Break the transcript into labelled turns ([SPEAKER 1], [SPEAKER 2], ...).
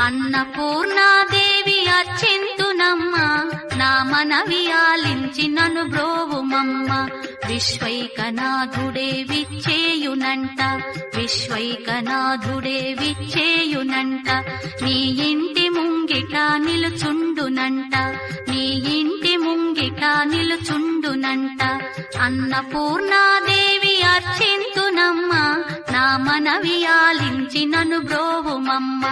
[SPEAKER 1] అన్నపూర్ణాదేవి అర్చింతునమ్మ, నా మనవి ఆలించి నన్ను బ్రోవుమమ్మ. విశ్వైకనాథుడే విచ్చేయునంట, విశ్వైకనాథుడే విచ్చేయునంట. నీ ఇంటి ముంగిట నిలుచుండునంట, నీ ఇంటి ముంగిట నిలుచుండునంట. అన్నపూర్ణాదేవి అర్చింతునమ్మ, నా మనవి ఆలించి నన్ను బ్రోవుమమ్మ.